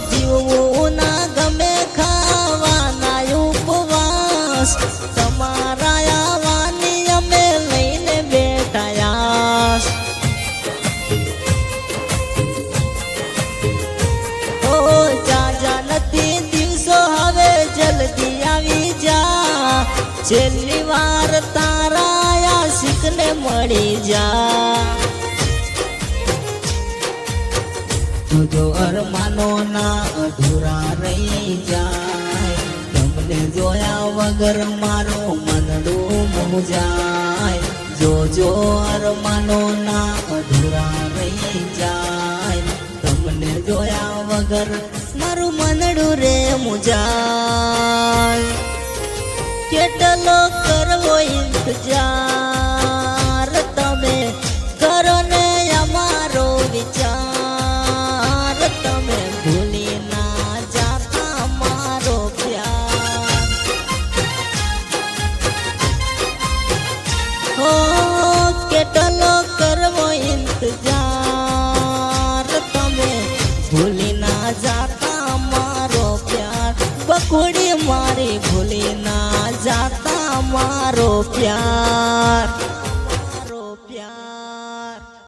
જીવવું ના ગમે ખાવાના ઉપવાસ તમારા આવવાની અમે લઈને બેઠાયા ઓ જાજા નથી દિવસો હવે જલ્દી આવી જા છેલ્લી વાર તારા આશિકને મળી જા જો અરમાનો ના અધૂરા રહી જાય તમને જોયા વગર મારું મનડું મૂંઝાય જો અરમાનો ના અધૂરા રહી જાય તમને જોયા વગર મારું મનડું રે મૂંઝાય કેટલો કરવો ઇંતજાર તમે કરો ને અમારો વિચાર તમે ભૂલી ના જાતા મારો પ્યાર હો કેટલો કરવો ઇંતજાર તમે ભૂલી ના જાતા મારો પ્યાર બકુડી મારી ભૂલી ના જાતા મારો પ્યાર